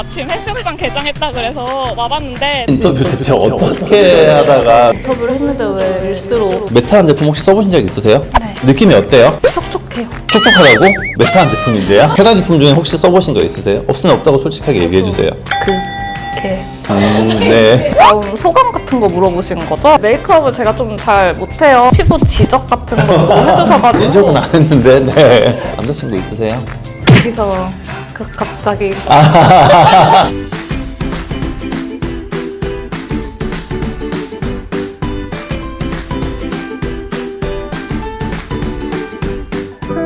마침 헬스장 개장했다 그래서 와봤는데 인터뷰 대체 어떻게 하다가 인터뷰를 했는데 왜 릴스로 메타한 제품 혹시 써보신 적 있으세요? 네. 느낌이 어때요? 촉촉해요. 촉촉하다고? 메타한 제품인데요? 회사 제품 중에 혹시 써보신 거 있으세요? 없으면 없다고 솔직하게 얘기해주세요. 이렇게 네. 소감 같은 거 물어보시는 거죠? 메이크업을 제가 좀 잘 못해요. 피부 지적 같은 것도 해주셔가지고 지적은 안 했는데, 네. 남자친구 있으세요? 여기서 갑자기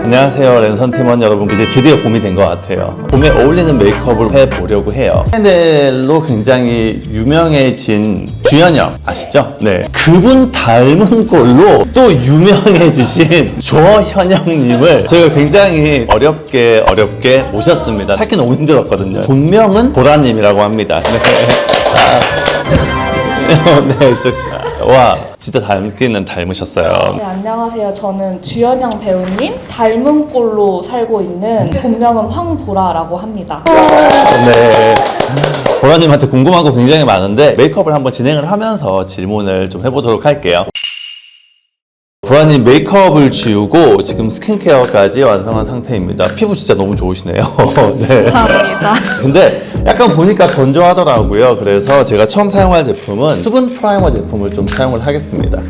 안녕하세요, 랜선 팀원 여러분. 이제 드디어 봄이 된 것 같아요. 봄에 어울리는 메이크업을 해보려고 해요. 샤넬로 굉장히 유명해진 주현영 아시죠? 네. 그분 닮은 꼴로 또 유명해지신 조현영님을 저희가 굉장히 어렵게 모셨습니다. 찾기 너무 힘들었거든요. 본명은 보라님이라고 합니다. 네. 와, 진짜 닮기는 닮으셨어요. 네, 안녕하세요. 저는 주현영 배우님 닮은 꼴로 살고 있는 본명은 황보라라고 합니다. 네. 보라님한테 궁금한 거 굉장히 많은데 메이크업을 한번 진행을 하면서 질문을 좀 해보도록 할게요. 보라님 메이크업을 지우고 지금 스킨케어까지 완성한 상태입니다. 피부 진짜 너무 좋으시네요. 네. 감사합니다. 근데 약간 보니까 건조하더라고요. 그래서 제가 처음 사용할 제품은 수분 프라이머 제품을 좀 사용을 하겠습니다.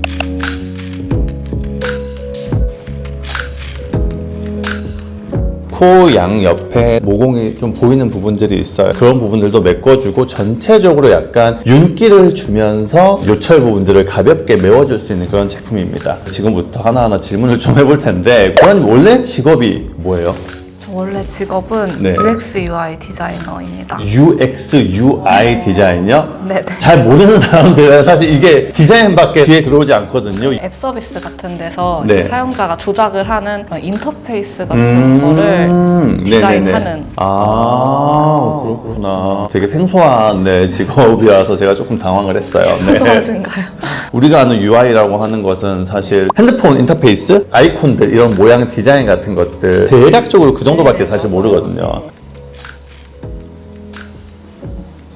코 양 옆에 모공이 좀 보이는 부분들이 있어요. 그런 부분들도 메꿔주고 전체적으로 약간 윤기를 주면서 요철 부분들을 가볍게 메워줄 수 있는 그런 제품입니다. 지금부터 하나하나 질문을 좀 해볼 텐데 보라님 원래 직업이 뭐예요? 저 원래 직업은 네. UX UI 디자이너입니다. UX, UI 디자인이요? 네네. 잘 모르는 사람들은 사실 이게 디자인밖에 뒤에 들어오지 않거든요. 앱 서비스 같은 데서 네. 이제 사용자가 조작을 하는 그런 인터페이스 같은 거를 디자인하는. 아, 그렇구나. 되게 생소한 네, 직업이라서 제가 조금 당황을 했어요. 네. 그러신가요? 우리가 아는 UI라고 하는 것은 사실 핸드폰 인터페이스, 아이콘들 이런 모양 디자인 같은 것들 대략적으로 그 정도밖에 사실 모르거든요.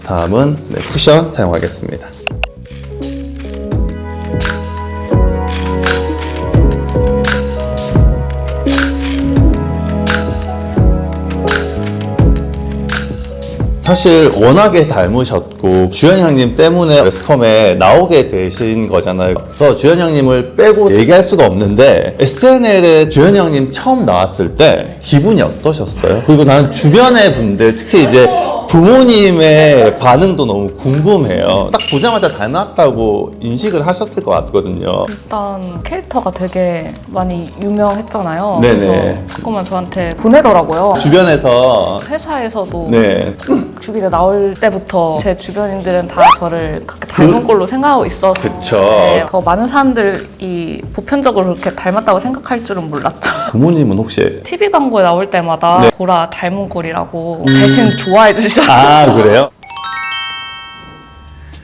다음은 네, 쿠션 사용하겠습니다. 사실 워낙에 닮으셨고 주현영님 때문에 매스컴에 나오게 되신 거잖아요. 그래서 주현영님을 빼고 얘기할 수가 없는데 SNL에 주현영님 처음 나왔을 때 기분이 어떠셨어요? 그리고 나는 주변의 분들 특히 이제 부모님의 반응도 너무 궁금해요. 딱 보자마자 닮았다고 인식을 하셨을 것 같거든요. 일단 캐릭터가 되게 많이 유명했잖아요. 네네. 그래서 자꾸만 저한테 보내더라고요. 주변에서 회사에서도 네. 주기자 나올 때부터 제 주변인들은 다 저를 그렇게 닮은 꼴로 생각하고 있어서 그쵸. 네, 더 많은 사람들이 보편적으로 그렇게 닮았다고 생각할 줄은 몰랐죠. 부모님은 혹시 TV 광고에 나올 때마다 네. 보라 닮은 꼴이라고 대신 좋아해 주시더라고요. 아, 그래요?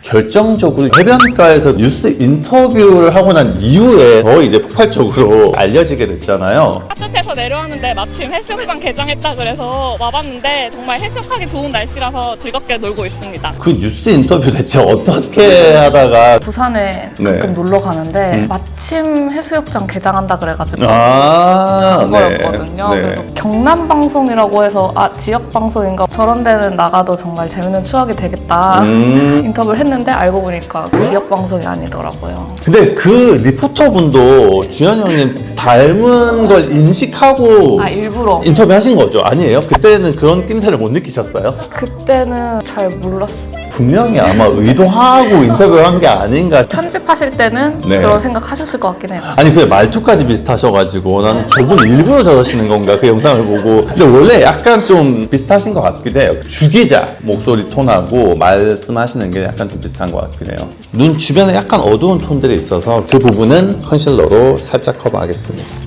결정적으로 해변가에서 뉴스 인터뷰를 하고 난 이후에 더 이제 폭발적으로 알려지게 됐잖아요. 따뜻해서 내려왔는데 마침 헬스장 개장했다 그래서 와봤는데 정말 해수욕하기 좋은 날씨라서 즐겁게 놀고 있습니다. 그 뉴스 인터뷰 대체 어떻게 하다가 부산에 네. 가끔 놀러 가는데 마침 해수욕장 개장한다 그래가지고 아, 그거였거든요. 네. 그래서 경남 방송이라고 해서 아 지역 방송인가 저런 데는 나가도 정말 재밌는 추억이 되겠다 인터뷰를 했는데 알고 보니까 지역 방송이 아니더라고요. 근데 그 리포터분도 주현영님 닮은 걸 인식하고 아 일부러 인터뷰 하신 거죠? 아니에요? 그때는 그런 낌새를 못 느끼셨어요? 그때는 잘 몰랐어요. 분명히 아마 의도하고 인터뷰를 한 게 아닌가. 편집하실 때는 네. 그런 생각하셨을 것 같긴 해요. 아니 그 말투까지 비슷하셔가지고 나는 저분 일부러 저러시는 건가 그 영상을 보고. 근데 원래 약간 좀 비슷하신 것 같기도 해요. 주기자 목소리 톤하고 말씀하시는 게 약간 좀 비슷한 것 같긴 해요. 눈 주변에 약간 어두운 톤들이 있어서 그 부분은 컨실러로 살짝 커버하겠습니다.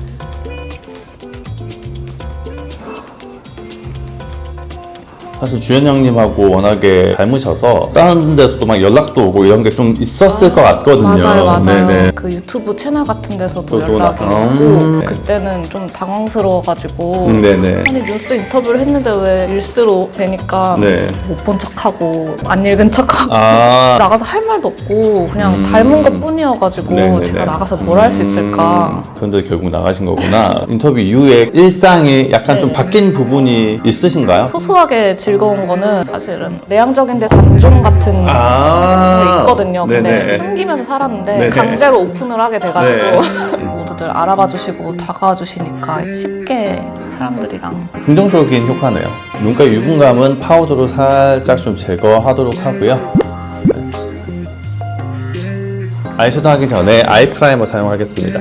사실 주현 형님하고 워낙에 닮으셔서 다른 데서도 막 연락도 오고 이런 게 좀 있었을 것 같거든요. 맞아요. 네네. 그 유튜브 채널 같은 데서도 저도 연락이 나- 오고 네. 그때는 좀 당황스러워가지고 네네. 아니 뉴스 인터뷰를 했는데 왜 릴스로 되니까 네. 못 본 척하고 안 읽은 척하고 아, 나가서 할 말도 없고 그냥 닮은 것 뿐이어가지고 네네네. 제가 나가서 뭘 할 수 있을까. 그런데 결국 나가신 거구나. 인터뷰 이후에 일상이 약간 좀 네. 바뀐 부분이 있으신가요? 소소하게 즐거운 거는 사실은 내향적인데 관종 같은 게 있거든요. 근데 네네. 숨기면서 살았는데 네네. 강제로 오픈을 하게 돼가지고 네. 모두들 알아봐 주시고 다가와 주시니까 쉽게 사람들이랑 긍정적인 효과네요. 눈가 유분감은 파우더로 살짝 좀 제거하도록 하고요. 아이섀도우 하기 전에 아이 프라이머 사용하겠습니다.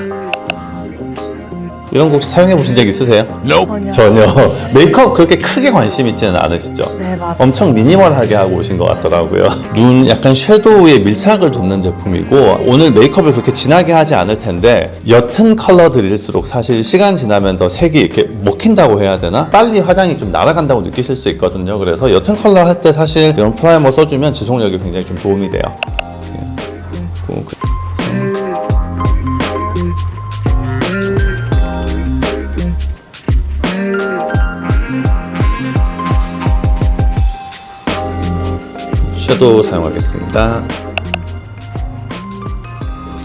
이런 거 혹시 사용해 보신 적 있으세요? 전혀. 전혀. 메이크업 그렇게 크게 관심 있지는 않으시죠? 네, 맞아요. 엄청 미니멀하게 하고 오신 것 같더라고요. 눈 약간 섀도우의 밀착을 돕는 제품이고 오늘 메이크업을 그렇게 진하게 하지 않을 텐데 옅은 컬러들일수록 사실 시간 지나면 더 색이 이렇게 먹힌다고 해야 되나? 빨리 화장이 좀 날아간다고 느끼실 수 있거든요. 그래서 옅은 컬러 할 때 사실 이런 프라이머 써주면 지속력이 굉장히 좀 도움이 돼요. 섀도우 사용하겠습니다.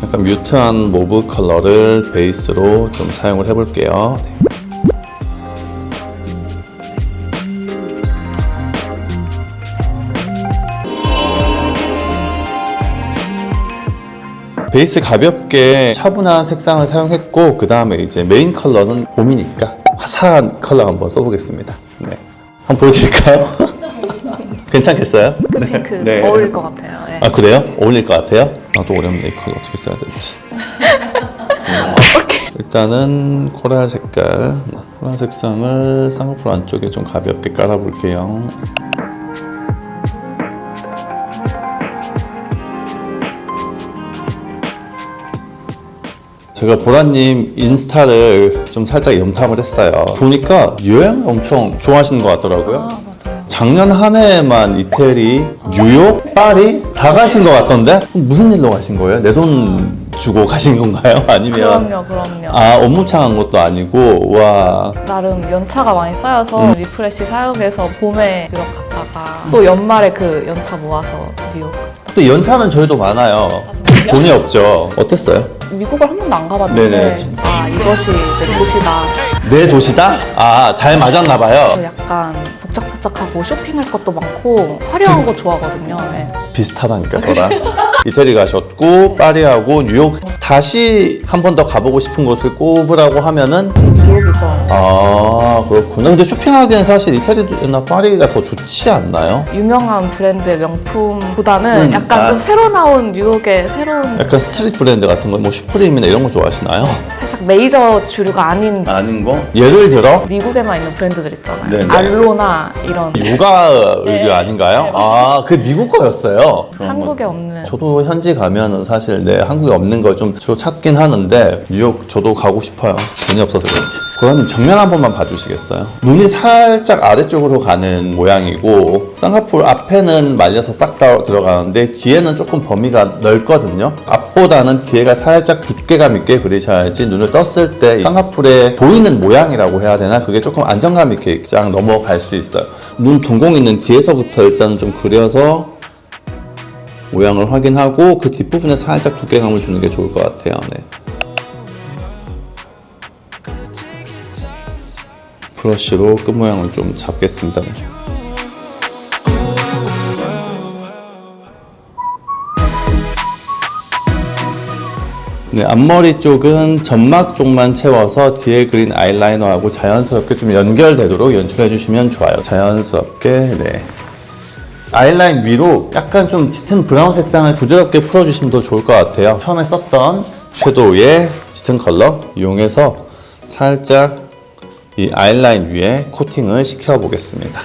약간 뮤트한 모브 컬러를 베이스로 좀 사용을 해볼게요. 네. 베이스 가볍게 차분한 색상을 사용했고 그 다음에 이제 메인 컬러는 봄이니까 화사한 컬러 한번 써보겠습니다. 네. 한번 보여드릴까요? 괜찮겠어요? 그 핑크 네. 어울릴 것 같아요. 네. 아 그래요? 어울릴 것 같아요? 나도 오랜만에 이 컬러 어떻게 써야 되지? 일단은 코랄 색깔 코랄 색상을 쌍꺼풀 안쪽에 좀 가볍게 깔아볼게요. 제가 보라님 인스타를 좀 살짝 염탐을 했어요. 보니까 여행을 엄청 좋아하시는 것 같더라고요. 아, 맞아요. 작년 한 해에만 이태리, 뉴욕, 파리 다 가신 것 같던데? 그럼 무슨 일로 가신 거예요? 내 돈 주고 가신 건가요? 아니면 그럼요. 아 업무창 한 것도 아니고 와 나름 연차가 많이 쌓여서 리프레시 사역에서 봄에 유럽 갔다가 또 연말에 그 연차 모아서 뉴욕 갔다가 또 연차는 저희도 많아요. 돈이 없죠. 어땠어요? 미국을 한 번도 안 가봤는데 네네. 아 이것이 내 도시다. 내 도시다? 아 잘 맞았나 봐요. 약간 복작복작하고 쇼핑할 것도 많고 화려한 거 좋아하거든요. 네. 비슷하다니까 저랑. 이태리 가셨고 파리하고 뉴욕 다시 한 번 더 가보고 싶은 곳을 꼽으라고 하면은 뉴욕이죠. 아 그렇구나. 근데 쇼핑하기엔 사실 이태리나 파리가 더 좋지 않나요? 유명한 브랜드의 명품보다는 약간 좀 새로 나온 뉴욕의 새로운 약간 스트릿 브랜드 같은 거, 뭐 슈프림이나 이런 거 좋아하시나요? 살짝 메이저 주류가 아닌 아닌 거? 예를 들어 미국에만 있는 브랜드들 있잖아요. 네네. 알로나 이런 요가 의류 네. 아닌가요? 네, 아, 그 미국 거였어요. 그런 한국에 건. 없는 저도 현지 가면은 사실 네 한국에 없는 걸 좀 주로 찾긴 하는데 뉴욕 저도 가고 싶어요. 돈이 없어서 그렇지. 고라님 정면 한 번만 봐주시겠어요? 눈이 살짝 아래쪽으로 가는 모양이고 쌍꺼풀 앞에는 말려서 싹 다 들어가는데 뒤에는 조금 범위가 넓거든요. 앞보다는 뒤에가 살짝 두께감 있게 그리셔야지 눈을 떴을 때 쌍꺼풀에 보이는 모양이라고 해야 되나? 그게 조금 안정감 있게 쫙 넘어갈 수 있어요. 눈 동공 있는 뒤에서부터 일단 좀 그려서 모양을 확인하고 그 뒷부분에 살짝 두께감을 주는 게 좋을 것 같아요. 네. 브러쉬로 끝 모양을 좀 잡겠습니다. 네, 앞머리 쪽은 점막 쪽만 채워서 뒤에 그린 아이라이너하고 자연스럽게 좀 연결되도록 연출해 주시면 좋아요. 자연스럽게, 네. 아이라인 위로 약간 좀 짙은 브라운 색상을 부드럽게 풀어주시면 더 좋을 것 같아요. 처음에 썼던 섀도우의 짙은 컬러 이용해서 살짝 이 아이라인 위에 코팅을 시켜보겠습니다.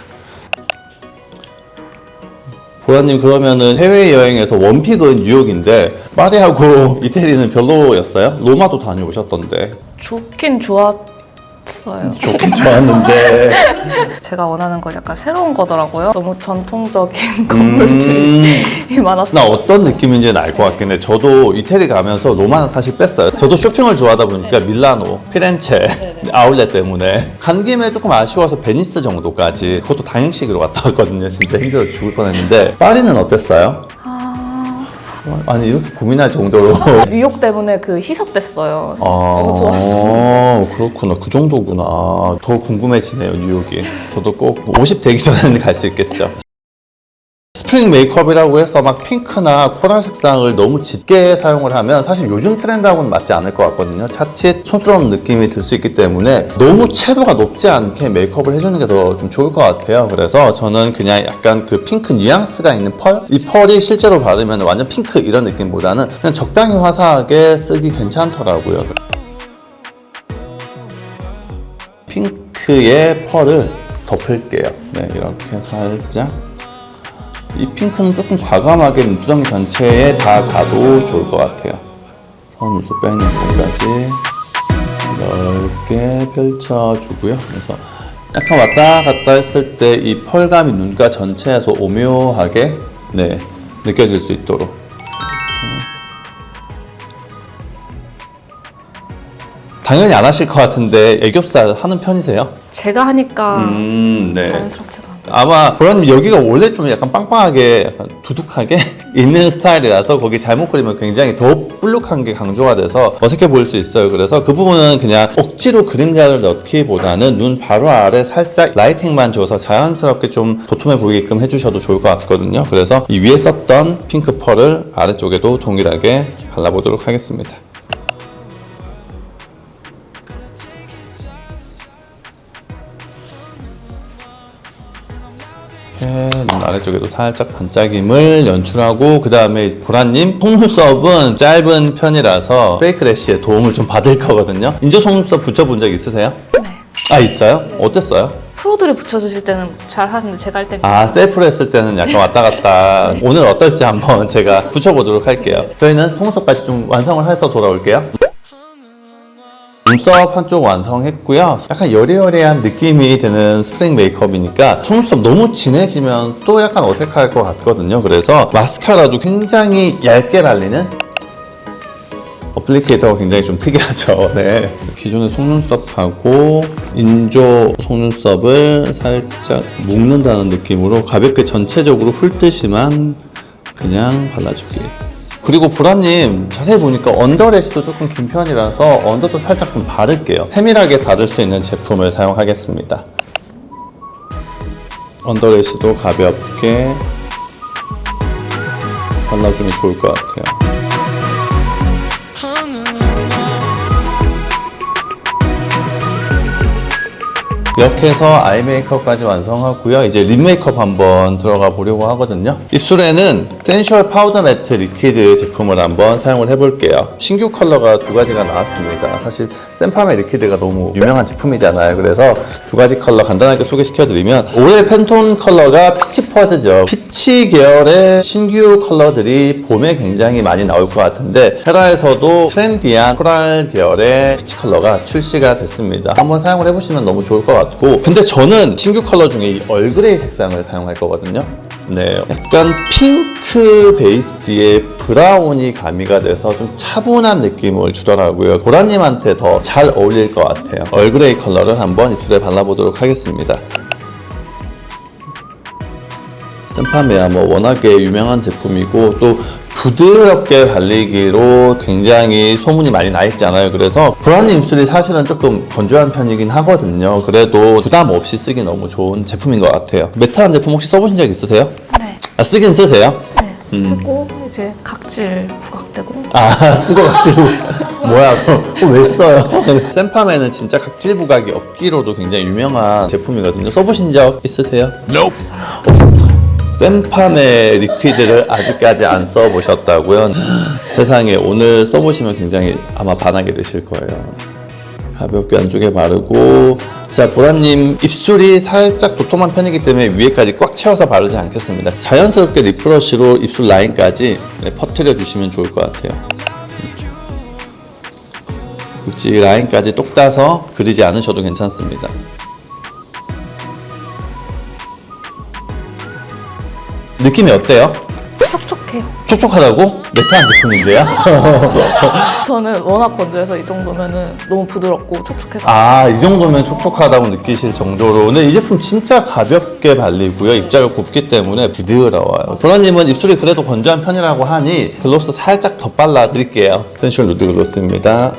보라님 그러면은 해외여행에서 원픽은 뉴욕인데 파리하고 이태리는 별로였어요? 로마도 다녀오셨던데. 좋긴 좋았어요. 좋았어요. 좋긴 좋았는데. 제가 원하는 건 약간 새로운 거더라고요. 너무 전통적인 건물들이 많았어요. 나 어떤 느낌인지는 알 것 같긴 해. 저도 이태리 가면서 로마는 사실 뺐어요. 저도 쇼핑을 좋아하다 보니까 밀라노, 피렌체, 아울렛 때문에 간 김에 조금 아쉬워서 베니스 정도까지, 그것도 당일치기로 갔다 왔거든요. 진짜 힘들어 죽을 뻔했는데. 파리는 어땠어요? 아니 이렇게 고민할 정도로. 뉴욕 때문에 그 희석됐어요. 아, 너무 좋았어요. 그렇구나. 그 정도구나. 더 궁금해지네요, 뉴욕이. 저도 꼭 50 되기 전에는 갈 수 있겠죠. 스프링 메이크업이라고 해서 막 핑크나 코랄 색상을 너무 짙게 사용을 하면 사실 요즘 트렌드하고는 맞지 않을 것 같거든요. 차칫 촌스러운 느낌이 들 수 있기 때문에 너무 채도가 높지 않게 메이크업을 해주는 게 더 좀 좋을 것 같아요. 그래서 저는 그냥 약간 그 핑크 뉘앙스가 있는 펄? 이 펄이 실제로 바르면 완전 핑크 이런 느낌보다는 그냥 적당히 화사하게 쓰기 괜찮더라고요. 핑크의 펄을 덮을게요. 네, 이렇게 살짝. 이 핑크는 조금 과감하게 눈두덩이 전체에 다 가도 좋을 것 같아요. 선 눈썹 빼는 부분까지 넓게 펼쳐주고요. 그래서 약간 왔다 갔다 했을 때 이 펄감이 눈가 전체에서 오묘하게 느껴질 수 있도록. 이렇게. 당연히 안 하실 것 같은데 애교살 하는 편이세요? 제가 하니까 네. 자연스럽지가 않아요. 아마 보라님 여기가 원래 좀 약간 빵빵하게 약간 두둑하게 있는 스타일이라서 거기 잘못 그리면 굉장히 더 볼록한 게 강조가 돼서 어색해 보일 수 있어요. 그래서 그 부분은 그냥 억지로 그림자를 넣기보다는 눈 바로 아래 살짝 라이팅만 줘서 자연스럽게 좀 도톰해 보이게끔 해주셔도 좋을 것 같거든요. 그래서 이 위에 썼던 핑크 펄을 아래쪽에도 동일하게 발라보도록 하겠습니다. 눈 아래쪽에도 살짝 반짝임을 연출하고, 그 다음에 보라님 속눈썹은 짧은 편이라서 페이크 래쉬의 도움을 좀 받을 거거든요. 인조 속눈썹 붙여본 적 있으세요? 네. 아, 있어요? 어땠어요? 프로들이 붙여주실 때는 잘 하는데 제가 할 때는 아, 셀프로 했을 때는 약간 왔다 갔다. 오늘 어떨지 한번 제가 붙여보도록 할게요. 저희는 속눈썹까지 좀 완성을 해서 돌아올게요. 눈썹 한쪽 완성했고요. 약간 여리여리한 느낌이 드는 스프링 메이크업이니까 속눈썹 너무 진해지면 또 약간 어색할 것 같거든요. 그래서 마스카라도 굉장히 얇게 발리는 어플리케이터가 굉장히 좀 특이하죠. 네. 기존의 속눈썹하고 인조 속눈썹을 살짝 묶는다는 느낌으로 가볍게 전체적으로 훑듯이만 그냥 발라줄게요. 그리고 보라님 자세히 보니까 언더래쉬도 조금 긴 편이라서 언더도 살짝 좀 바를게요. 세밀하게 바를 수 있는 제품을 사용하겠습니다. 언더래쉬도 가볍게 발라주면 좋을 것 같아요. 이렇게 해서 아이 메이크업까지 완성하고요. 이제 립 메이크업 한번 들어가 보려고 하거든요. 입술에는 센슈얼 파우더 매트 리퀴드 제품을 한번 사용을 해볼게요. 신규 컬러가 두 가지가 나왔습니다. 사실 센팜의 리퀴드가 너무 유명한 제품이잖아요. 그래서 두 가지 컬러 간단하게 소개시켜드리면, 올해 팬톤 컬러가 피치 퍼즈죠. 피치 계열의 신규 컬러들이 봄에 굉장히 많이 나올 것 같은데, 헤라에서도 트렌디한 코랄 계열의 피치 컬러가 출시가 됐습니다. 한번 사용을 해보시면 너무 좋을 것 같아요. 근데 저는 신규 컬러 중에 이 얼그레이 색상을 사용할 거거든요. 네, 약간 핑크 베이스에 브라운이 가미가 돼서 좀 차분한 느낌을 주더라고요. 보라님한테 더 잘 어울릴 것 같아요. 얼그레이 컬러를 한번 입술에 발라보도록 하겠습니다. 센파메아 워낙에 유명한 제품이고 또 부드럽게 발리기로 굉장히 소문이 많이 나 있잖아요. 그래서 보라님 입술이 사실은 조금 건조한 편이긴 하거든요. 그래도 부담 없이 쓰기 너무 좋은 제품인 것 같아요. 매트한 제품 혹시 써보신 적 있으세요? 네. 아, 쓰긴 쓰세요? 네. 쓰고 이제 각질 부각되고. 아, 쓰고 각질 뭐야, 그거 왜 써요? 센팜에는 진짜 각질 부각이 없기로도 굉장히 유명한 제품이거든요. 써보신 적 있으세요? Nope. 센팜의 리퀴드를 아직까지 안 써보셨다고요? 세상에, 오늘 써보시면 굉장히 아마 반하게 되실 거예요. 가볍게 안쪽에 바르고, 자, 보라님 입술이 살짝 도톰한 편이기 때문에 위에까지 꽉 채워서 바르지 않겠습니다. 자연스럽게 립브러쉬로 입술 라인까지 퍼뜨려 주시면 좋을 것 같아요. 굳이 라인까지 똑 따서 그리지 않으셔도 괜찮습니다. 느낌이 어때요? 촉촉해요. 촉촉하다고? 매트한 제품인데요? 저는 워낙 건조해서 이 정도면은 너무 부드럽고 촉촉해서 아, 이 정도면 촉촉하다고 느끼실 정도로. 근데 이 제품 진짜 가볍게 발리고요. 입자가 곱기 때문에 부드러워요. 보라님은 입술이 그래도 건조한 편이라고 하니 글로스 살짝 더 발라드릴게요. 센슈얼 누드 글로스입니다.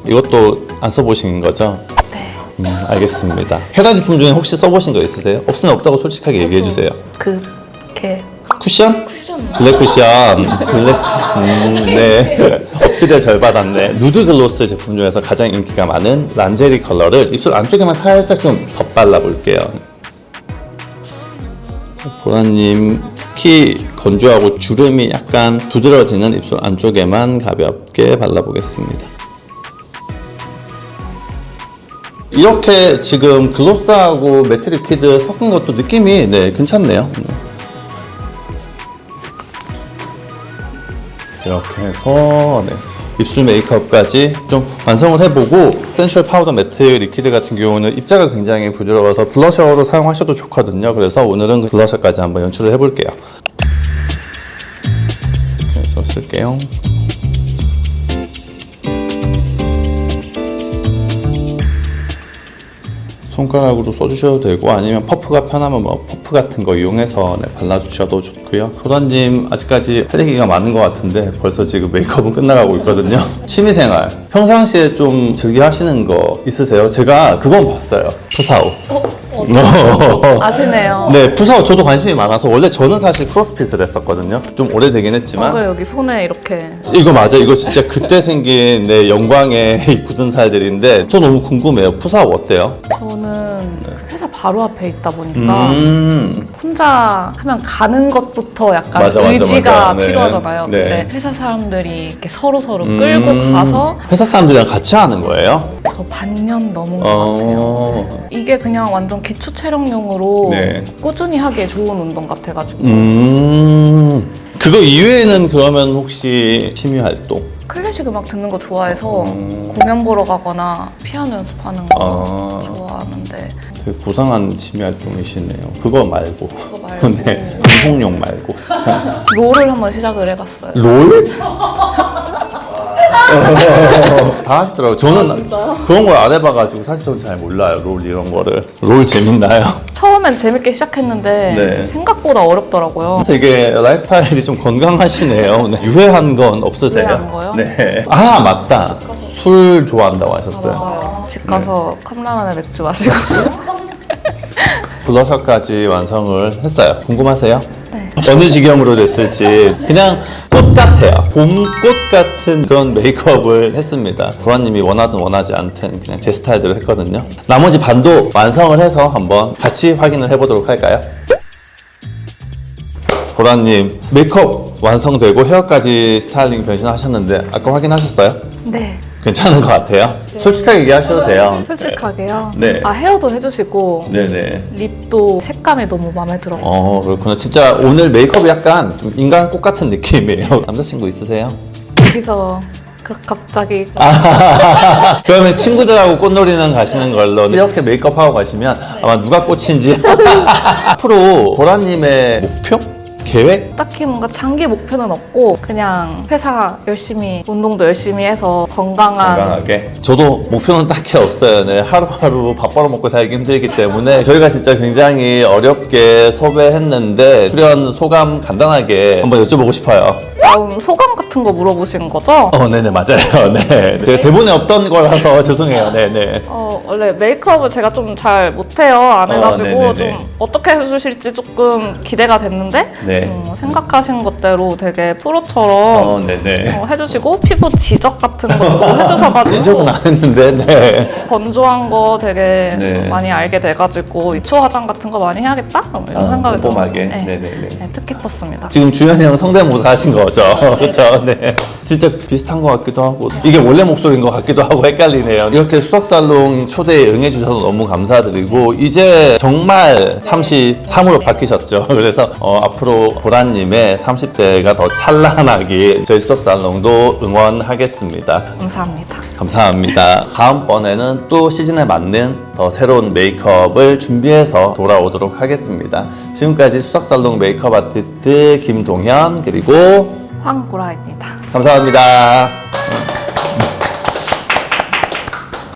이것도 안 써보신 거죠? 네. 알겠습니다. 회사 제품 중에 혹시 써보신 거 있으세요? 없으면 없다고 솔직하게 얘기해주세요. 이렇게 쿠션? 블랙 쿠션. 블랙, 네. 엎드려 절 받았네. 누드 글로스 제품 중에서 가장 인기가 많은 란제리 컬러를 입술 안쪽에만 살짝 좀 덧발라 볼게요. 보라님, 특히 건조하고 주름이 약간 부드러워지는 입술 안쪽에만 가볍게 발라보겠습니다. 이렇게 지금 글로스하고 매트 리퀴드 섞은 것도 느낌이 네, 괜찮네요. 이렇게 해서 네, 입술 메이크업까지 좀 완성을 해보고 센슈얼 파우더 매트 리퀴드 같은 경우는 입자가 굉장히 부드러워서 블러셔로 사용하셔도 좋거든요. 그래서 오늘은 그 블러셔까지 한번 연출을 해볼게요. 그래서 쓸게요. 손가락으로 써주셔도 되고 아니면 퍼프가 편하면 뭐 퍼프 같은 거 이용해서 네, 발라주셔도 좋고요. 보라님 아직까지 할 얘기가 많은 것 같은데 벌써 지금 메이크업은 끝나가고 있거든요. 취미생활 평상시에 좀 즐겨 하시는 거 있으세요? 제가 그건 봤어요. 푸사오. 아시네요. 네, 푸사오 저도 관심이 많아서 원래 저는 사실 크로스핏을 했었거든요. 좀 오래되긴 했지만 맞아요. 여기 손에 이렇게 이거 맞아. 이거 진짜 그때 생긴 내 영광의 이 굳은 살들인데 저 너무 궁금해요. 푸사오 어때요? 저는 회사 바로 앞에 있다 보니까 혼자 하면 가는 것부터 약간 맞아, 의지가 맞아. 네. 필요하잖아요. 네. 근데 회사 사람들이 이렇게 서로 끌고 가서 회사 사람들이랑 같이 하는 거예요? 저 반년 넘은 것 같아요. 이게 그냥 완전 기초 체력용으로 네. 꾸준히 하기에 좋은 운동 같아가지고 그거 이외에는 그러면 혹시 취미 활동? 클래식 음악 듣는 거 좋아해서 공연 보러 가거나 피아노 연습하는 거 좋아하는데 되게 고상한 취미 활동이시네요. 그거 말고. 그거 말고 네. 방송용 말고. 롤을 한번 시작을 해봤어요. 롤? 다 하시더라고요. 저는 그런 걸 안 해봐가지고 사실 저는 잘 몰라요. 롤 이런 거를. 롤 재밌나요? 처음엔 재밌게 시작했는데 네. 생각보다 어렵더라고요. 되게 라이프 스타일이 좀 건강하시네요. 네. 유해한 건 없으세요? 유해한 거요? 네. 아, 맞다. 술 좋아한다고 하셨어요. 맞아요. 집 가서 컵라면에 맥주 마시고 블러셔까지 완성을 했어요. 궁금하세요? 네. 어느 지경으로 됐을지. 그냥 꽃 같아요. 봄꽃 같은 그런 메이크업을 했습니다. 보라님이 원하든 원하지 않든 그냥 제 스타일대로 했거든요. 나머지 반도 완성을 해서 한번 같이 확인을 해보도록 할까요? 보라님, 메이크업 완성되고 헤어까지 스타일링 변신하셨는데 아까 확인하셨어요? 네. 괜찮은 것 같아요? 솔직하게 얘기하셔도 돼요. 솔직하게요? 네. 아 헤어도 해주시고 네네. 립도 색감이 너무 마음에 들어요. 그렇구나. 진짜 오늘 메이크업이 약간 좀 인간 꽃 같은 느낌이에요. 남자친구 있으세요? 여기서 갑자기 그러면 친구들하고 꽃놀이는 가시는 걸로 이렇게 메이크업하고 가시면 아마 누가 꽃인지 앞으로 보라님의 목표? 계획? 딱히 뭔가 장기 목표는 없고 그냥 회사 열심히 운동도 열심히 해서 건강하게. 저도 목표는 딱히 없어요. 네, 하루하루 밥 벌어먹고 살기 힘들기 때문에 저희가 진짜 굉장히 어렵게 섭외했는데 출연 소감 간단하게 한번 여쭤보고 싶어요. 소감 같은 거 물어보시는 거죠? 네네, 맞아요. 네. 제가 대본에 없던 거라서 죄송해요. 네네. 원래 메이크업을 제가 좀 잘 못해요. 안 해가지고 네네네. 좀 어떻게 해주실지 조금 기대가 됐는데 네. 생각하신 것대로 되게 프로처럼 네네. 해주시고 피부 지적 같은 것도 해주셔가지고 지적은 안 했는데, 네. 건조한 거 되게 네. 많이 알게 돼가지고 기초 화장 같은 거 많이 해야겠다? 이런 생각이 꼼꼼하게. 들어서 네네네. 뜻깊었습니다. 지금 주현이 형 성대모사 하신 거죠? 그렇죠. 네. 진짜 비슷한 것 같기도 하고 이게 원래 목소리인 것 같기도 하고 헷갈리네요. 이렇게 수석살롱 초대에 응해주셔서 너무 감사드리고 이제 정말 33으로 바뀌셨죠. 그래서 앞으로 그리고 보라님의 30대가 더 찬란하게 저희 수석살롱도 응원하겠습니다. 감사합니다. 감사합니다. 다음번에는 또 시즌에 맞는 더 새로운 메이크업을 준비해서 돌아오도록 하겠습니다. 지금까지 수석살롱 메이크업 아티스트 김동현 그리고 황보라입니다. 감사합니다.